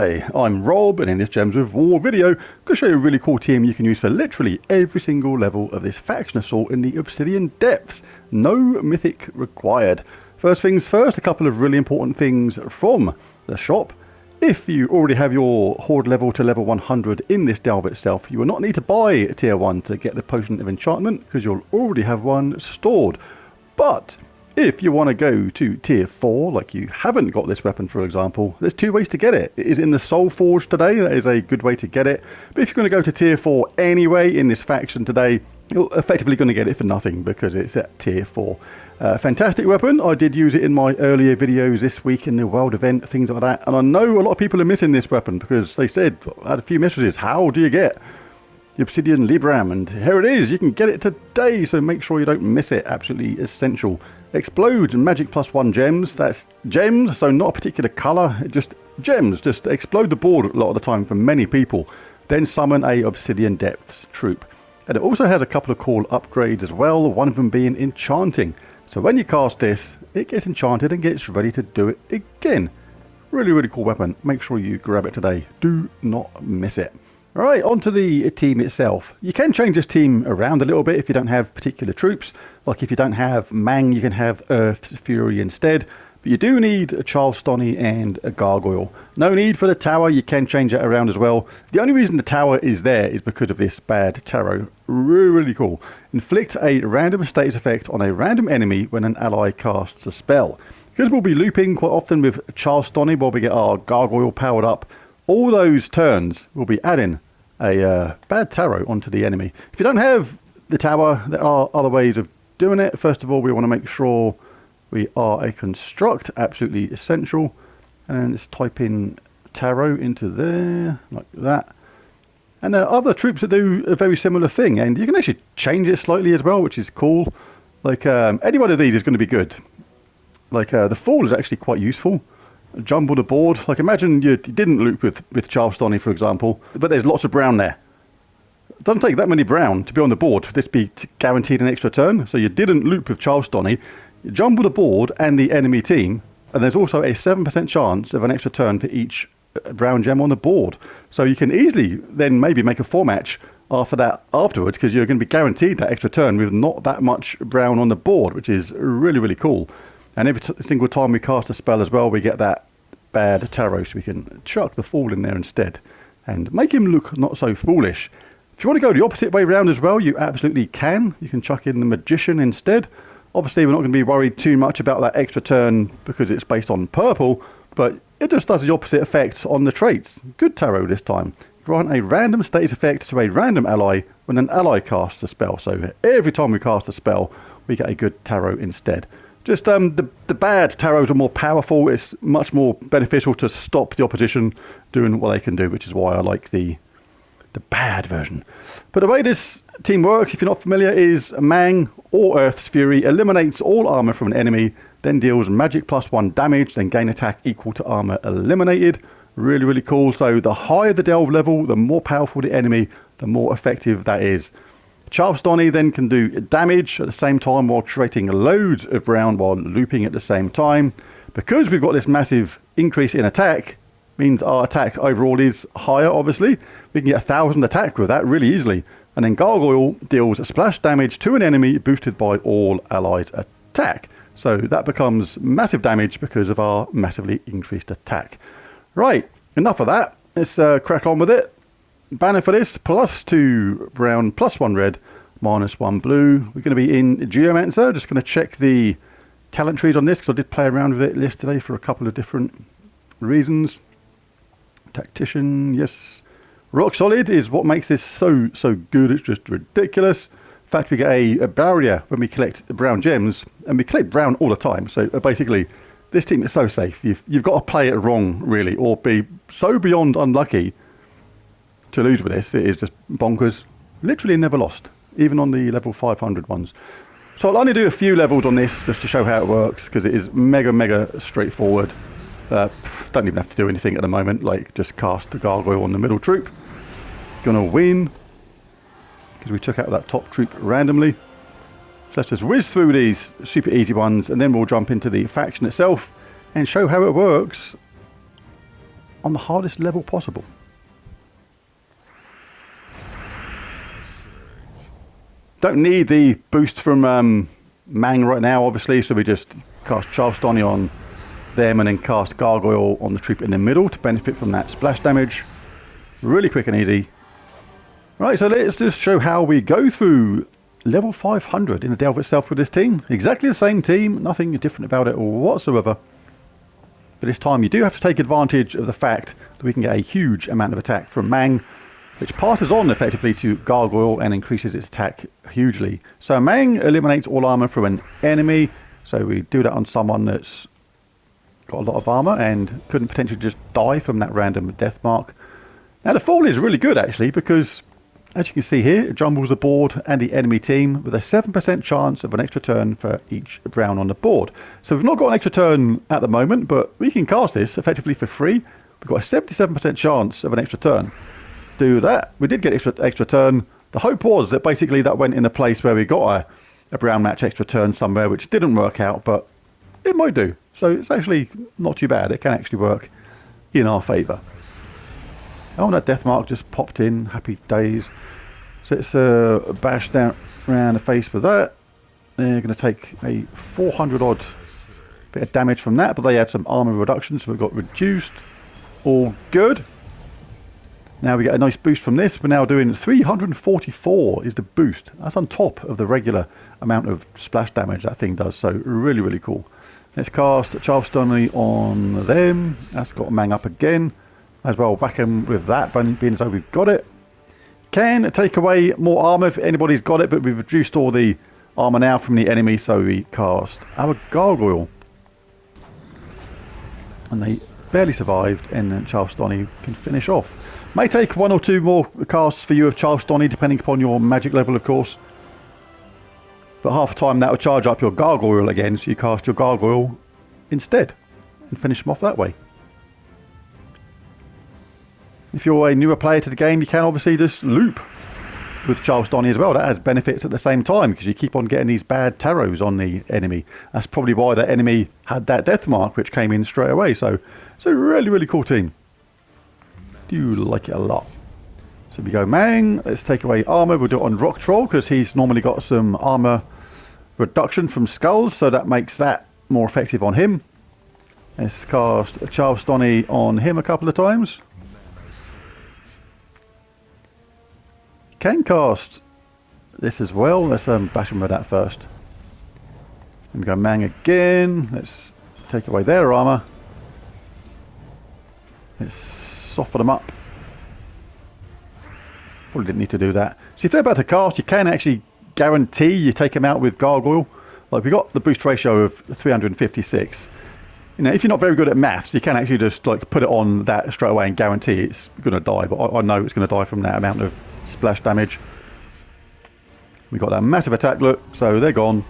Hi, I'm Rob, and in this Gems of War video, I'm going to show you a really cool team you can use for literally every single level of this faction assault in the Obsidian Depths. No mythic required. First things first, a couple of really important things from the shop. If you already have your Horde level to level 100 in this delve itself, you will not need to buy tier 1 to get the Potion of Enchantment, because you'll already have one stored. But if you want to go to tier 4, like you haven't got this weapon for example, there's two ways to get it. It is in the Soul Forge today, that is a good way to get it. But if you're going to go to tier 4 anyway in this faction today, you're effectively going to get it for nothing because it's at tier 4. Fantastic weapon. I did use it in my earlier videos this week in the world event, things like that. And I know a lot of people are missing this weapon because they said, I had a few messages, how do you get the Obsidian Libram? And here it is, you can get it today, so make sure you don't miss it. Absolutely essential. Explodes magic +1 gems. That's gems, so not a particular colour, just gems. Just explode the board a lot of the time for many people. Then summon a Obsidian Depths troop. And it also has a couple of cool upgrades as well, one of them being enchanting. So when you cast this, it gets enchanted and gets ready to do it again. Really, really cool weapon. Make sure you grab it today. Do not miss it. Alright, onto the team itself. You can change this team around a little bit if you don't have particular troops. Like if you don't have Mang, you can have Earth's Fury instead. But you do need a Charlestonny and a Gargoyle. No need for the tower, you can change it around as well. The only reason the tower is there is because of this bad tarot. Really, really cool. Inflict a random status effect on a random enemy when an ally casts a spell. Because we'll be looping quite often with Charlestonny while we get our Gargoyle powered up, all those turns will be adding a bad tarot onto the enemy. If you don't have the tower, there are other ways of doing it. First of all, we want to make sure we are a construct, absolutely essential. And then let's type in tarot into there, like that. And there are other troops that do a very similar thing, and you can actually change it slightly as well, which is cool. Like any one of these is going to be good. Like the Fool is actually quite useful. Jumble the board. Like imagine you didn't loop with Charlestonny, for example, but there's lots of brown there. It doesn't take that many brown to be on the board for this to be guaranteed an extra turn. So you didn't loop with Charlestonny, you jumble the board and the enemy team, and there's also a 7% chance of an extra turn for each brown gem on the board. So you can easily then maybe make a 4-match after that afterwards, because you're going to be guaranteed that extra turn with not that much brown on the board, which is really, really cool. And every single time we cast a spell as well, we get that bad tarot, so we can chuck the Fool in there instead and make him look not so foolish. If you want to go the opposite way around as well, you absolutely can. You can chuck in the Magician instead. Obviously, we're not going to be worried too much about that extra turn because it's based on purple, but it just does the opposite effect on the traits. Good tarot this time. Grant a random status effect to a random ally when an ally casts a spell. So every time we cast a spell, we get a good tarot instead. Just the bad tarots are more powerful. It's much more beneficial to stop the opposition doing what they can do, which is why I like the bad version. But the way this team works, if you're not familiar, is Mang or Earth's Fury eliminates all armor from an enemy, then deals magic +1 damage, then gain attack equal to armor eliminated. Really, really cool. So the higher the delve level, the more powerful the enemy, the more effective that is. Charlestonny then can do damage at the same time while creating loads of brown while looping at the same time. Because we've got this massive increase in attack, means our attack overall is higher, obviously. We can get 1,000 attack with that really easily. And then Gargoyle deals splash damage to an enemy boosted by all allies' attack. So that becomes massive damage because of our massively increased attack. Right, enough of that. Let's crack on with it. Banner for this, +2 brown, +1 red, -1 blue. We're going to be in Geomancer. Just going to check the talent trees on this because I did play around with it yesterday for a couple of different reasons. Tactician, yes. Rock Solid is what makes this so good. It's just ridiculous. In fact, we get a barrier when we collect brown gems, and we collect brown all the time. So basically, this team is so safe. You've got to play it wrong, really, or be so beyond unlucky to lose with this. It is just bonkers. Literally never lost, even on the level 500 ones. So I'll only do a few levels on this just to show how it works, because it is mega straightforward. Don't even have to do anything at the moment, like just cast the Gargoyle on the middle troop. Gonna win, because we took out that top troop randomly. So let's just whiz through these super easy ones, and then we'll jump into the faction itself and show how it works on the hardest level possible. Don't need the boost from Mang right now, obviously, so we just cast Charleston on them and then cast Gargoyle on the troop in the middle to benefit from that splash damage. Really quick and easy. Right, so let's just show how we go through level 500 in the Delve itself with this team. Exactly the same team, nothing different about it whatsoever. But this time you do have to take advantage of the fact that we can get a huge amount of attack from Mang, which passes on effectively to Gargoyle and increases its attack hugely. So Mang eliminates all armor from an enemy, so we do that on someone that's got a lot of armor and couldn't potentially just die from that random death mark. Now the fall is really good actually, because as you can see here, it jumbles the board and the enemy team with a 7% chance of an extra turn for each brown on the board. So we've not got an extra turn at the moment, but we can cast this effectively for free. We've got a 77% chance of an extra turn. Do that. We did get extra turn. The hope was that basically that went in a place where we got a brown match extra turn somewhere, which didn't work out, but it might do. So it's actually not too bad. It can actually work in our favour. Oh, that death mark just popped in. Happy days. So let's bash down around the face for that. They're going to take a 400 odd bit of damage from that, but they had some armor reduction, so we've got reduced. All good. Now we get a nice boost from this. We're now doing 344 is the boost. That's on top of the regular amount of splash damage that thing does. So really, really cool. Let's cast Charleston on them. That's got Mang up again. As well, whack him with that, being as though we've got it. Can take away more armor if anybody's got it, but we've reduced all the armor now from the enemy, so we cast our Gargoyle. And they barely survived, and then Charleston can finish off. May take one or two more casts for you of Charleston, depending upon your magic level, of course. But half the time that will charge up your Gargoyle again, so you cast your Gargoyle instead and finish them off that way. If you're a newer player to the game, you can obviously just loop with Charleston as well. That has benefits at the same time, because you keep on getting these bad tarots on the enemy. That's probably why the enemy had that death mark, which came in straight away. So it's a really, really cool team. Do like it a lot. So we go Mang. Let's take away armor. We'll do it on Rock Troll, because he's normally got some armor reduction from skulls, so that makes that more effective on him. Let's cast Charleston on him a couple of times. Can cast this as well. Let's bash him with that first. And we go Mang again. Let's take away their armor. Let's soften them up. Probably didn't need to do that. So if they're about to cast, you can actually guarantee you take them out with Gargoyle. Like we got the boost ratio of 356. You know, if you're not very good at maths, you can actually just like put it on that straight away and guarantee it's going to die. But I know it's going to die from that amount of splash damage. We got that massive attack, look, so they're gone.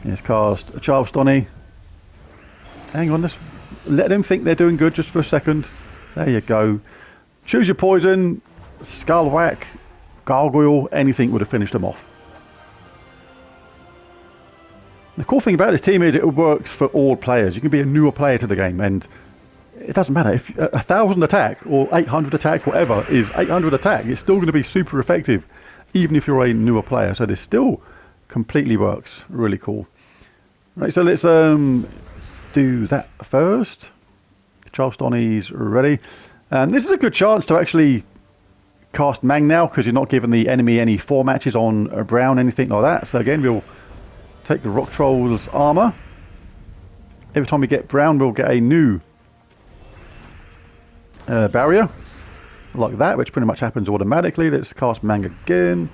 Let's cast a Charleston. Hang on, let's let them think they're doing good just for a second. There you go. Choose your poison. Skull whack, Gargoyle, anything would have finished them off. The cool thing about this team is it works for all players. You can be a newer player to the game, and it doesn't matter if 1,000 attack or 800 attack, whatever is 800 attack, it's still going to be super effective even if you're a newer player. So this still completely works. Really cool. Right, so let's do that first. Charleston is ready, and this is a good chance to actually cast Mang now, because you're not giving the enemy any 4 matches on a brown, anything like that. So again, we'll take the Rock Troll's armor. Every time we get brown, we'll get a new barrier like that, which pretty much happens automatically. Let's cast Mang again.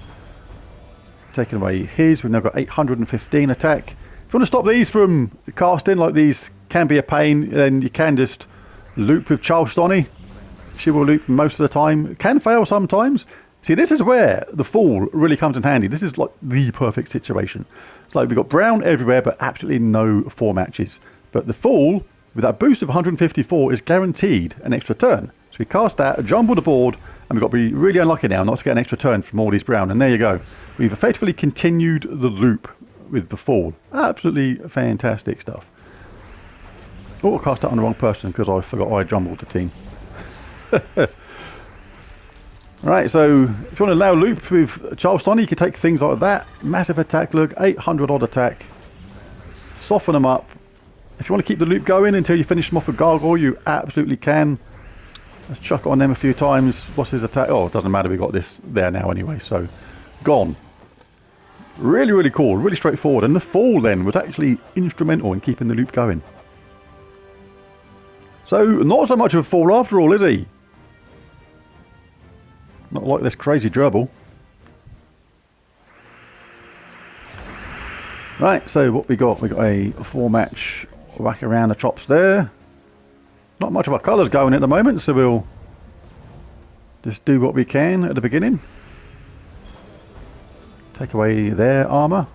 Taking away his. We've now got 815 attack. If you want to stop these from casting, like these can be a pain, then you can just loop with Charleston. She will loop most of the time. It can fail sometimes. See, this is where the fall really comes in handy. This is like the perfect situation. It's like we've got brown everywhere, but absolutely no 4 matches. But the fall, with that boost of 154, is guaranteed an extra turn. So we cast that, jumble the board, and we've got to be really unlucky now not to get an extra turn from all these brown. And there you go. We've effectively continued the loop with the fall. Absolutely fantastic stuff. Oh, I cast that on the wrong person because I forgot I jumbled the team. Right, so if you want to allow loop with Charleston, you can take things like that. Massive attack, look, 800 odd attack. Soften them up. If you want to keep the loop going until you finish them off with Gargoyle, you absolutely can. Let's chuck it on them a few times. What's his attack? Oh, it doesn't matter, we've got this there now anyway, so gone. Really, really cool, really straightforward. And the fall then was actually instrumental in keeping the loop going. So, not so much of a fall after all, is he? Not like this crazy gerbil. Right, so what we got? We got a 4-match whack around the chops there. Not much of our colours going at the moment, so we'll just do what we can at the beginning. Take away their armour.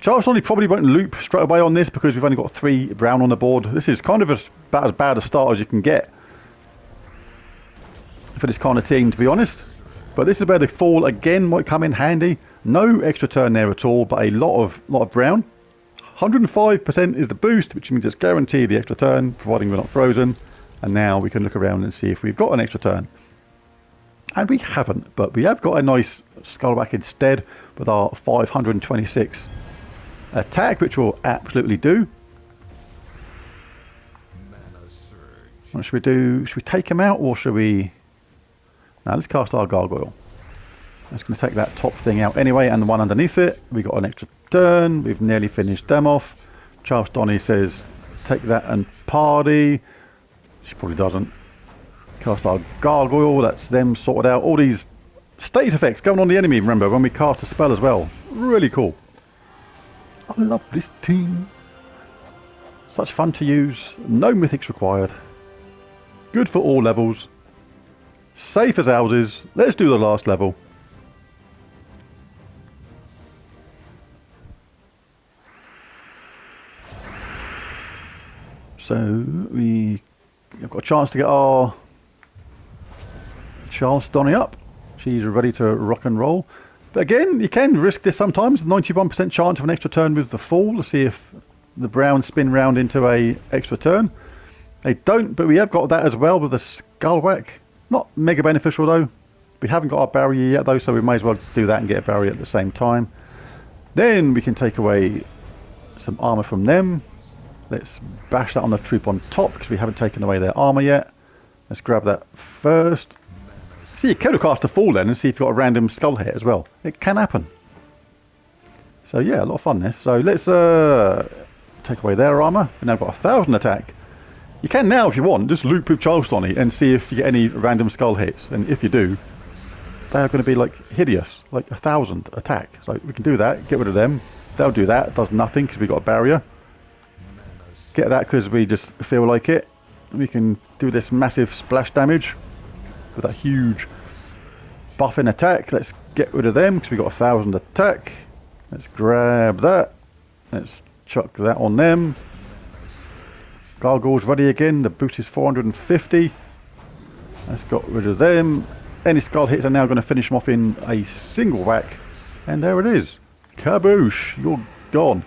Charleston probably won't loop straight away on this because we've only got 3 brown on the board. This is kind of about as bad a start as you can get for this kind of team, to be honest. But this is where the fall again might come in handy. No extra turn there at all, but a lot of brown. 105% is the boost, which means it's guaranteed the extra turn, providing we're not frozen. And now we can look around and see if we've got an extra turn. And we haven't, but we have got a nice Skullback instead with our 526 attack, which will absolutely do. What should we do? Should we take him out or should we... Now let's cast our Gargoyle. That's going to take that top thing out anyway, and the one underneath it. We got an extra turn. We've nearly finished them off. Charles Donny says, take that and party. She probably doesn't. Cast our Gargoyle. That's them sorted out. All these status effects going on the enemy, remember, when we cast a spell as well. Really cool. I love this team. Such fun to use. No mythics required. Good for all levels. Safe as houses. Let's do the last level. So we have got a chance to get our Charles Donny up. She's ready to rock and roll. But again, you can risk this sometimes. 91% chance of an extra turn with the fall to see if the browns spin round into a extra turn. They don't, but we have got that as well with the skull whack. Not mega beneficial though. We haven't got our barrier yet though, so we may as well do that and get a barrier at the same time. Then we can take away some armor from them. Let's bash that on the troop on top because we haven't taken away their armor yet. Let's grab that first. See, you could have cast a fall then and see if you've got a random skull hit as well. It can happen. So yeah, a lot of fun this. So let's take away their armor. We've now got 1,000 attack. You can now, if you want, just loop with Charles Donny and see if you get any random skull hits. And if you do, they are going to be like hideous, like 1,000 attack. So we can do that, get rid of them. They'll do that, it does nothing because we've got a barrier. Get that because we just feel like it. We can do this massive splash damage with that huge buff in attack. Let's get rid of them because we've got 1,000 attack. Let's grab that. Let's chuck that on them. Gargoyle's ready again. The boost is 450. Let's get rid of them. Any skull hits are now going to finish them off in a single whack. And there it is. Kaboosh. You're gone.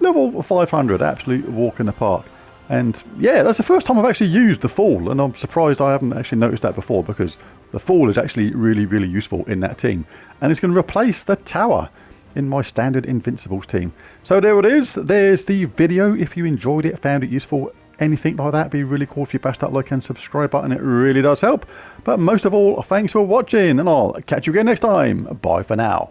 Level 500. Absolute walk in the park. And yeah, that's the first time I've actually used the fall. And I'm surprised I haven't actually noticed that before because the fall is actually really, really useful in that team. And it's going to replace the tower in my standard Invincibles team. So there it is. There's the video. If you enjoyed it, found it useful, anything like that, it'd be really cool if you bash that like and subscribe button. It really does help. But most of all, thanks for watching, and I'll catch you again next time. Bye for now.